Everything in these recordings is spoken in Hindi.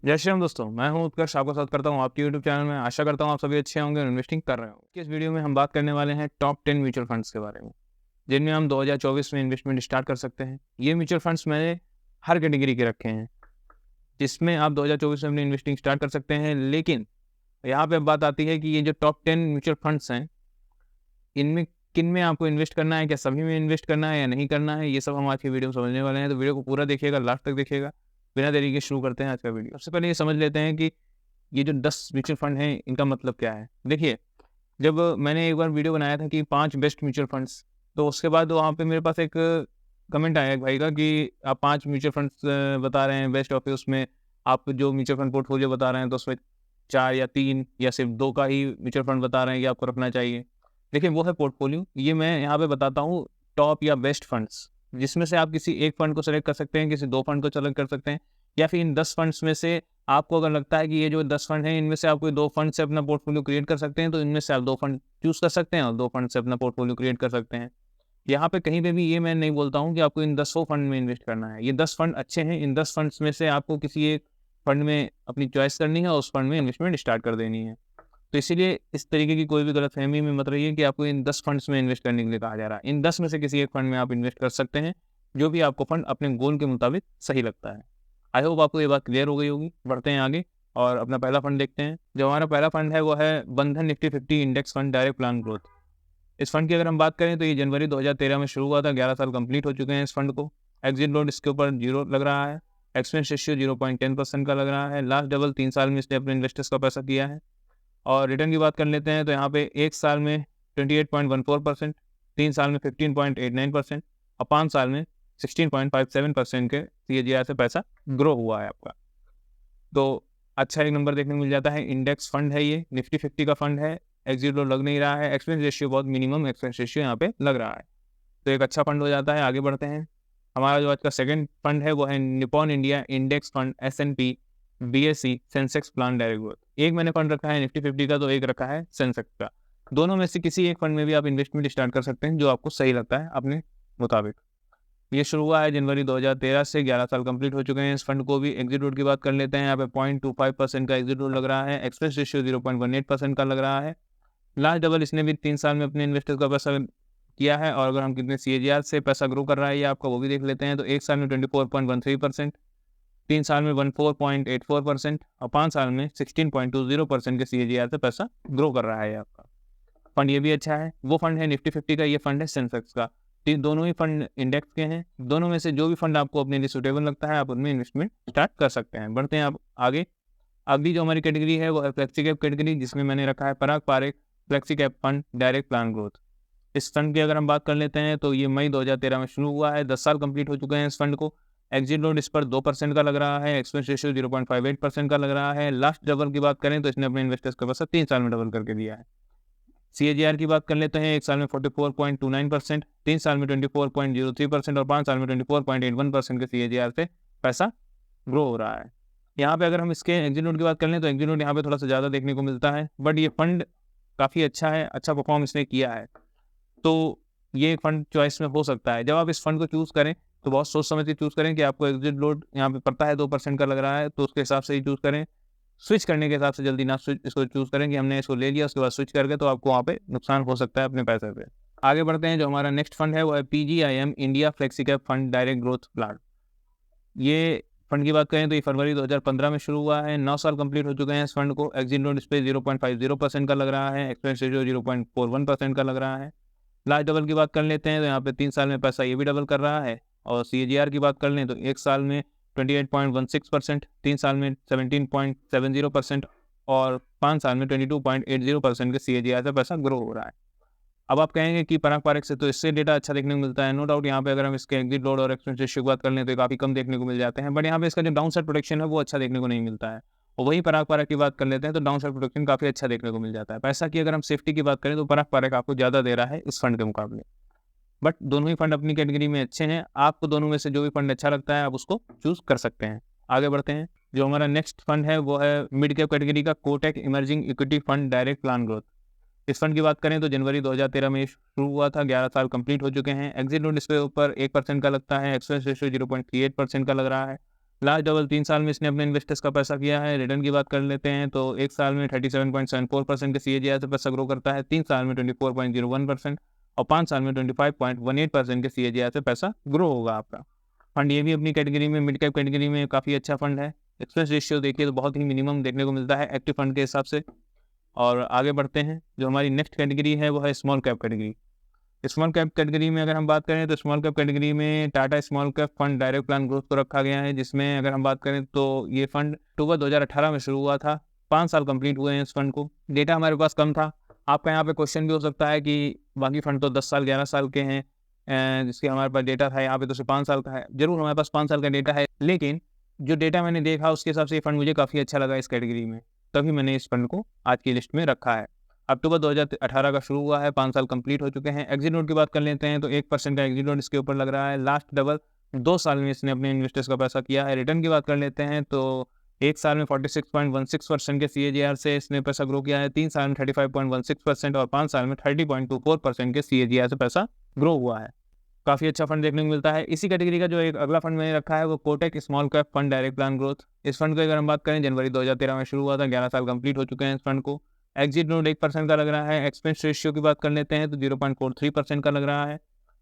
जय श्री राम दोस्तों, मैं हूं उत्कर्ष, आपका स्वागत करता हूं आपके यूट्यूब चैनल में। आशा करता हूं आप सभी अच्छे होंगे और इन्वेस्टिंग कर रहे होंगे। इस वीडियो में हम बात करने वाले हैं टॉप 10 म्यूचुअल फंड्स के बारे में, जिनमें हम 2024 में इन्वेस्टमेंट स्टार्ट कर सकते हैं। ये म्यूचुअल फंड्स मैंने हर कैटेगरी के रखे हैं, जिसमें आप 2024 में अपनी इन्वेस्टिंग स्टार्ट कर सकते हैं। लेकिन यहाँ पे बात आती है कि ये जो टॉप 10 म्यूचुअल फंड्स हैं, इनमें किन में आपको इन्वेस्ट करना है, क्या सभी में इन्वेस्ट करना है या नहीं करना है, ये सब हम आज की वीडियो में समझने वाले हैं। तो वीडियो को पूरा देखिएगा, लास्ट तक देखिएगा। बिना देरी के शुरू करते हैं आज का वीडियो। सबसे पहले ये समझ लेते हैं कि ये जो 10 म्यूचुअल फंड हैं, इनका मतलब क्या है। देखिए, जब मैंने एक बार वीडियो बनाया था कि 5 बेस्ट म्यूचुअल फंड्स, तो उसके बाद वहाँ पे मेरे पास एक कमेंट आया एक भाई का कि आप 5 म्यूचुअल फंड्स बता रहे हैं बेस्ट, ऑफ उसमें आप जो म्यूचुअल फंड पोर्टफोलियो बता रहे हैं, तो उसमें 4 या 3 या सिर्फ 2 का ही म्यूचुअल फंड बता रहे हैं कि आपको रखना चाहिए। देखिए, वो है पोर्टफोलियो। ये मैं यहाँ पे बताता हूँ टॉप या बेस्ट फंड्स, जिसमें से आप किसी एक फंड को सेलेक्ट कर सकते हैं, किसी 2 फंड को सेलेक्ट कर सकते हैं, या फिर इन 10 फंड्स में से आपको अगर लगता है कि ये जो 10 फंड हैं, इनमें से आप कोई 2 फंड से अपना पोर्टफोलियो क्रिएट कर सकते हैं, तो इनमें से आप 2 फंड चूज़ कर सकते हैं और 2 फंड से अपना पोर्टफोलियो क्रिएट कर सकते हैं। यहाँ पे कहीं पे भी ये मैं नहीं बोलता हूँ कि आपको इन 10 फंड में इन्वेस्ट करना है। ये 10 फंड अच्छे हैं, इन 10 फंड्स में से आपको किसी एक फंड में अपनी चॉइस करनी है और उस फंड में इन्वेस्टमेंट स्टार्ट कर देनी है। तो इसीलिए इस तरीके की कोई भी गलतफ़हमी में मत रहिए कि आपको इन 10 फंड्स में इन्वेस्ट करने के लिए कहा जा रहा है। इन 10 में से किसी एक फंड में आप इन्वेस्ट कर सकते हैं, जो भी आपको फंड अपने गोल के मुताबिक सही लगता है। आई होप आपको ये बात क्लियर हो गई होगी। बढ़ते हैं आगे और अपना पहला फंड देखते हैं। जो हमारा पहला फंड है वो है बंधन Nifty 50 index fund direct plan growth. इस फंड की अगर हम बात करें तो ये जनवरी 2013 में शुरू हुआ था। 11 साल कंप्लीट हो चुके हैं इस फंड को। एग्जिट लोड इसके ऊपर 0 लग रहा है। एक्सपेंस रेशियो 0.10% का लग रहा है। लास्ट डबल 3 साल में इसने अपने इन्वेस्टर्स का पैसा किया है। और रिटर्न की बात कर लेते हैं तो यहाँ पे 1 साल में 28.14%, 3 साल में 15.89% और 5 साल में 16.57% के CAGR से पैसा ग्रो हुआ है आपका। तो अच्छा एक नंबर देखने को मिल जाता है। इंडेक्स फंड है ये, निफ्टी 50 का फंड है। एग्जिट लोड लग नहीं रहा है। एक्सपेंस रेशियो बहुत मिनिमम एक्सपेंस रेशियो यहाँ पे लग रहा है, तो एक अच्छा फंड हो जाता है। आगे बढ़ते हैं। हमारा जो आज का सेकंड फंड है वो है Nippon India index fund S&P BSE Sensex plan direct growth. एक मैंने फंड रखा है निफ्टी 50 का, तो एक रखा है सेंसेक्स का। दोनों में से किसी एक फंड में भी आप इन्वेस्टमेंट स्टार्ट कर सकते हैं, जो आपको सही लगता है अपने मुताबिक। ये शुरू हुआ है जनवरी 2013 से। 11 साल कंप्लीट हो चुके हैं इस फंड को भी। एग्जिट लोड की बात कर लेते हैं। यहाँ पे 0.25% का एग्जिट लोड लग रहा है। एक्सपेंस रेशियो 0.18% का लग रहा है। लास्ट डबल इसने भी 3 साल में अपने इन्वेस्टर्स का पैसा किया है। और अगर हम कितने CAGR से पैसा ग्रो कर रहा है ये आपका, वो भी देख लेते हैं। तो 1 साल में 24.13%, 3 साल में 14.84% और 5 साल में 16.20% के CAGR से पैसा ग्रो कर रहा है आपका फंड। ये भी अच्छा है। वो फंड है निफ्टी 50 का, ये फंड है सेंसेक्स का। दोनों ही फंड इंडेक्स के हैं। दोनों में से जो भी फंड आपको अपने लिए सुटेबल लगता है, आप उनमें इन्वेस्टमेंट स्टार्ट कर सकते हैं। बढ़ते हैं आप आगे। अगली जो हमारी कैटेगरी है वो है फ्लेक्सी कैप कैटेगरी, जिसमें मैंने रखा है Parag Parikh flexi cap fund direct plan growth. इस फंड की अगर हम बात कर लेते हैं तो ये मई 2013 में शुरू हुआ है। 10 साल कंप्लीट हो चुके हैं इस फंड को। एग्जिट लोड इस पर 2% का लग रहा है। एक्सपेंस रेशियो 0.58% का लग रहा है। लास्ट डबल की बात करें तो इसने अपने इन्वेस्टर्स का पैसा 3 साल में डबल करके दिया है। CAGR की बात कर लेते हैं। 1 साल में 44.29%, 3 साल में 24.03% और 5 साल में 24.81% के CAGR से पैसा ग्रो हो रहा है। यहाँ पे अगर हम इसके एग्जिट लोड की बात कर लें तो एग्जिट लोड यहाँ पे थोड़ा सा ज़्यादा देखने को मिलता है, बट ये फंड काफ़ी अच्छा है, अच्छा परफॉर्म इसने किया है। तो ये एक फंड चॉइस में हो सकता है। जब आप इस फंड को चूज़ करें तो बहुत सोच समझ के चूज़ करें कि आपको एग्जिट लोड यहाँ पे पड़ता है 2% का लग रहा है, तो उसके हिसाब से ही चूज़ करें। स्विच करने के हिसाब से जल्दी ना इसको चूज़ करें कि हमने इसको ले लिया उसके बाद स्विच कर गए, तो आपको वहाँ पे नुकसान हो सकता है अपने पैसे पे। आगे बढ़ते हैं। जो हमारा नेक्स्ट फंड है वो है PGIM India flexi cap fund direct growth plan. ये फंड की बात करें तो ये फरवरी 2015 में शुरू हुआ है। 9 साल कंप्लीट हो चुके हैं इस फंड को। एग्जिट लोड इस पे 0.50% का लग रहा है। एक्सपेंस रेशियो 0.41% का लग रहा है। लास्ट डबल की बात कर लेते हैं तो यहाँ पे 3 साल में पैसा ये भी डबल कर रहा है। और CAGR की बात कर लें तो 1 साल में 28.16%, 3 साल में 17.70% और 5 साल में 22.80% के CAGR से पैसा ग्रो हो रहा है। अब आप कहेंगे कि पराग पारेख से तो इससे डेटा अच्छा देखने को मिलता है। नो डाउट यहाँ पे अगर हम इसके एग्जिट लोड और एक्सपेंस रेशियो की बात कर लें तो काफ़ी कम देखने को मिल जाते हैं, बट यहाँ पे इसका जो डाउन साइड प्रोटेक्शन है वो अच्छा देखने को नहीं मिलता है। और वही पराग पारेख की बात कर लेते हैं तो डाउन साइड प्रोटेक्शन काफ़ी अच्छा देखने को मिल जाता है। पैसा की अगर हम सेफ्टी की बात करें तो पराग पारेख आपको ज़्यादा दे रहा है इस फंड के मुकाबले। बट दोनों ही फंड अपनी कैटेगरी में अच्छे हैं। आपको दोनों में से जो भी फंड अच्छा लगता है आप उसको चूज़ कर सकते हैं। आगे बढ़ते हैं। जो हमारा नेक्स्ट फंड है वो है मिड कैप कैटेगरी का Kotak emerging equity fund direct plan growth. इस फंड की बात करें तो जनवरी 2013 में शुरू हुआ था। 11 साल कंप्लीट हो चुके हैं। एग्जिट लोड इस पे ऊपर 1% का लगता है। एक्सपेंस रेशियो 0.38% का लग रहा है। लास्ट डबल 3 साल में इसने अपने इन्वेस्टर्स का पैसा किया है। रिटर्न की बात कर लेते हैं तो 1 साल में 37.74% के CAGR से पैसा ग्रो करता है, 3 साल में 24.01% और 5 साल में 25.18% के CAGR से पैसा ग्रो होगा आपका। फंड ये भी अपनी कैटेगरी में, मिड कैप कैटेगरी में काफ़ी अच्छा फंड है। एक्सपेंस रेशियो देखिए तो बहुत ही मिनिमम देखने को मिलता है एक्टिव फंड के हिसाब से। और आगे बढ़ते हैं, जो हमारी नेक्स्ट कैटेगरी है वो है small cap category. Small cap category में अगर हम बात करें तो स्मॉल कैप कैटेगरी में Tata small cap fund direct plan growth को रखा गया है, जिसमें अगर हम बात करें तो ये फंड अक्टूबर 2018 में शुरू हुआ था। 5 साल कंप्लीट हुए हैं इस फंड को। डेटा हमारे पास कम था। आपका यहाँ पे क्वेश्चन भी हो सकता है कि बाकी फंड तो 10 साल 11 साल के हैं, जिसके हमारे पास डेटा था, यहाँ पे तो सिर्फ 5 साल का है। जरूर हमारे पास 5 साल का डेटा है, लेकिन जो डेटा मैंने देखा उसके हिसाब से ये फंड मुझे काफ़ी अच्छा लगा इस कैटेगरी में, तभी मैंने इस फंड को आज की लिस्ट में रखा है। अक्टूबर 2018 का शुरू हुआ है, 5 साल कंप्लीट हो चुके हैं। एग्जिट नोट की बात कर लेते हैं तो 1% का एग्जिट नोट इसके ऊपर लग रहा है। लास्ट डबल 2 साल में इसने अपने इन्वेस्टर्स का पैसा किया है। रिटर्न की बात कर लेते हैं तो 1 साल में 46.16% के CAGR से इसने पैसा ग्रो किया है, 3 साल में 35.16% और 5 साल में 30.24% के CAGR से पैसा ग्रो हुआ है। काफ़ी अच्छा फंड देखने को मिलता है। इसी कैटेगरी का जो एक अगला फंड मैंने रखा है वो Kotak small cap fund direct plan growth. इस फंड की अगर हम बात करें, जनवरी 2013 में शुरू हुआ था, 11 साल कंप्लीट हो चुके हैं इस फंड को। एग्जिट नोट 1% का लग रहा है। एक्सपेंस रेशियो की बात कर लेते हैं तो 0.43% का लग रहा है।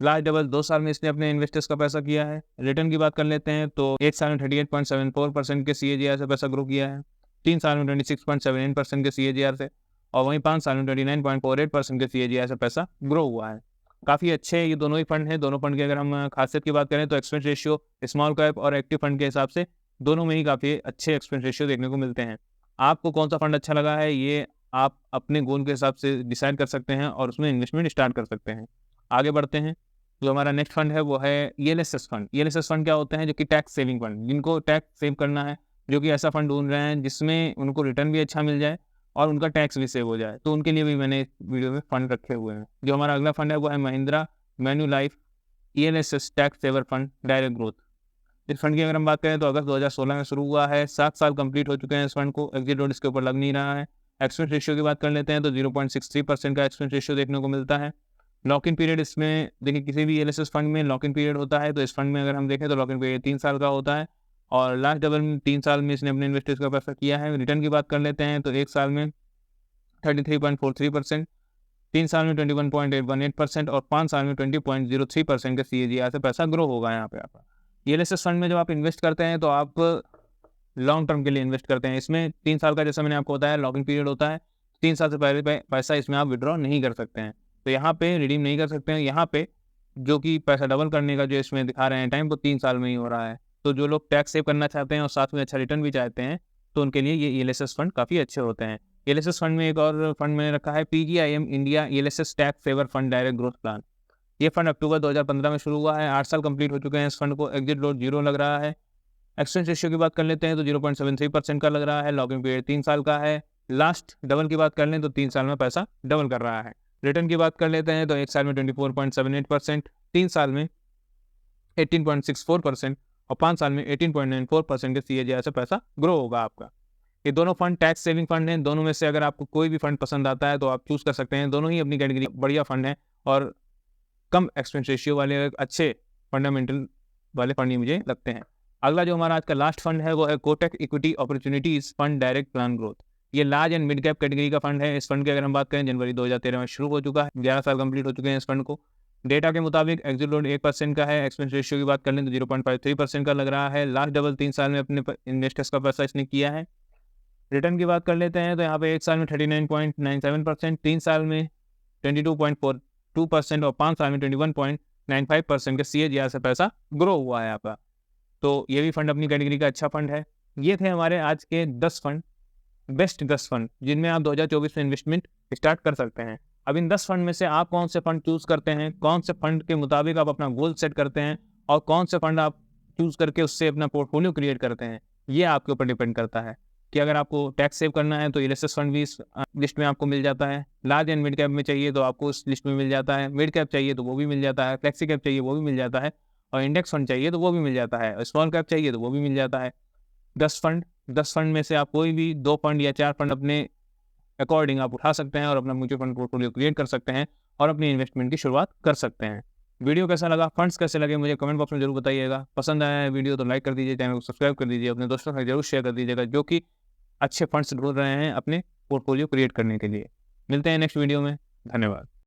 लास्ट डबल 2 साल में इसने अपने इन्वेस्टर्स का पैसा किया है। रिटर्न की बात कर लेते हैं तो 1 साल में 38.74% के CAGR से पैसा ग्रो किया है, 3 साल में 26.78% के CAGR से और वहीं 5 साल में 29.48% के CAGR से पैसा ग्रो हुआ है। काफ़ी अच्छे ये दोनों ही फंड हैं। दोनों फंड की अगर हम खासियत की बात करें तो एक्सपेंस रेशियो स्मॉल कैप और एक्टिव फंड के हिसाब से दोनों में ही काफ़ी अच्छे एक्सपेंस रेशियो देखने को मिलते हैं। आपको कौन सा फंड अच्छा लगा है, ये आप अपने गोल के हिसाब से डिसाइड कर सकते हैं और उसमें इन्वेस्टमेंट स्टार्ट कर सकते हैं। आगे बढ़ते हैं, जो हमारा नेक्स्ट फंड है वो है ELSS फंड। ELSS फंड क्या होते हैं? जो कि टैक्स सेविंग फंड, जिनको टैक्स सेव करना है, जो कि ऐसा फंड ढूंढ रहे हैं जिसमें उनको रिटर्न भी अच्छा मिल जाए और उनका टैक्स भी सेव हो जाए, तो उनके लिए भी मैंने वीडियो में फंड रखे हुए हैं। जो हमारा अगला फंड है वो है Mahindra Manulife ELSS tax saver fund direct growth. इस फंड की अगर हम बात करें तो अगस्त 2016 में शुरू हुआ है, 7 साल कंप्लीट हो चुके हैं इस फंड को। एग्जिट नोट इसके ऊपर लग नहीं रहा है। एक्सपेंस रेशियो की बात कर लेते हैं तो 0.63% का एक्सपेंस रेशियो देखने को मिलता है। लॉक इन पीरियड इसमें देखिए, किसी भी ELSS फंड में लॉक इन पीरियड होता है, तो इस फंड में अगर हम देखें तो लॉक इन पीरियड 3 साल का होता है और लास्ट डबल में 3 साल में इसने अपने इन्वेस्टर्स का पैसा किया है। रिटर्न की बात कर लेते हैं तो 1 साल में 33.43%, 3 साल में 21.18% और 5 साल में 20.03% के CAGR से पैसा ग्रो होगा यहाँ पे आपका। ELSS फंड में जब आप इन्वेस्ट करते हैं तो आप लॉन्ग टर्म के लिए इन्वेस्ट करते हैं। इसमें 3 साल का, जैसा मैंने आपको बताया, लॉकिंग पीरियड होता है। 3 साल से पहले पैसा इसमें आप विड्रॉ नहीं कर सकते हैं, तो यहाँ पे रिडीम नहीं कर सकते हैं। यहाँ पे जो कि पैसा डबल करने का जो इसमें दिखा रहे हैं टाइम, वो 3 साल में ही हो रहा है। तो जो लोग टैक्स सेव करना चाहते हैं और साथ में अच्छा रिटर्न भी चाहते हैं, तो उनके लिए ये ELSS फंड काफ़ी अच्छे होते हैं। ELSS फंड में एक और फंड मैंने रखा है, PGIM India ELSS tax saver fund direct growth plan. ये फंड अक्टूबर 2015 में शुरू हुआ है, 8 साल कंप्लीट हो चुके हैं इस फंड को। एग्जिट नोट 0 लग रहा है। एक्सपेंस रेशियो की बात कर लेते हैं तो 0.73% का लग रहा है। लॉकिंग पीरियड 3 साल का है। लास्ट डबल की बात कर लें तो 3 साल में पैसा डबल कर रहा है। रिटर्न की बात कर लेते हैं तो 1 साल में 24.78%, 3 साल में 18.64% और 5 साल में 18.94% के CAGR से पैसा ग्रो होगा आपका। ये दोनों फंड टैक्स सेविंग फंड हैं। दोनों में से अगर आपको कोई भी फंड पसंद आता है तो आप चूज़ कर सकते हैं। दोनों ही अपनी कैटेगरी बढ़िया फंड हैं और कम एक्सपेंस रेशियो वाले अच्छे फंडामेंटल वाले फंड ही मुझे लगते हैं। अगला जो हमारा आज का लास्ट फंड है वो है Kotak equity opportunities fund direct plan growth. ये large and mid cap category का फंड है। इस फंड की अगर हम बात करें, जनवरी 2013 में शुरू हो चुका है, 11 साल कंप्लीट हो चुके हैं इस फंड को। डेटा के मुताबिक एग्जिट नोट 1% का है। एक्सपेंस रेशियो की बात कर लें तो 0.53% का लग रहा है। लास्ट डबल 3 साल में अपने इन्वेस्टर्स का पैसा इसने किया है। रिटर्न की बात कर लेते हैं तो यहाँ पे 1 साल में 39.97%, 3 साल में 22.42% और 5 साल में 21.95% के CAGR से पैसा ग्रो हुआ है आपका। तो ये भी फंड अपनी कैटेगरी का अच्छा फंड है। ये थे हमारे आज के 10 फंड, बेस्ट 10 फंड जिनमें आप 2024 में इन्वेस्टमेंट स्टार्ट कर सकते हैं। अब इन 10 फंड में से आप कौन से फंड चूज़ करते हैं, कौन से फंड के मुताबिक आप अपना गोल सेट करते हैं और कौन से फंड आप चूज़ करके उससे अपना पोर्टफोलियो क्रिएट करते हैं, ये आपके ऊपर डिपेंड करता है। कि अगर आपको टैक्स सेव करना है तो ELSS फंड भी इस लिस्ट में आपको मिल जाता है। लार्ज एंड मिड कैप में चाहिए तो आपको उस लिस्ट में मिल जाता है। मिड कैप चाहिए तो वो भी मिल जाता है। फ्लेक्सी कैप चाहिए वो भी मिल जाता है और इंडेक्स फंड चाहिए तो वो भी मिल जाता है और स्मॉल कैप चाहिए तो वो भी मिल जाता है। 10 फंड में से आप कोई भी 2 फंड या 4 फंड अपने अकॉर्डिंग आप उठा सकते हैं और अपना म्यूचुअल फंड पोर्टफोलियो क्रिएट कर सकते हैं और अपनी इन्वेस्टमेंट की शुरुआत कर सकते हैं। वीडियो कैसा लगा, फंड्स कैसे लगे, मुझे कमेंट बॉक्स में जरूर बताइएगा। पसंद आया है वीडियो तो लाइक कर दीजिए, चैनल को सब्सक्राइब कर दीजिए, अपने दोस्तों के साथ जरूर शेयर कर दीजिएगा जो कि अच्छे फंड्स ढूंढ रहे हैं अपने पोर्टफोलियो क्रिएट करने के लिए। मिलते हैं नेक्स्ट वीडियो में। धन्यवाद।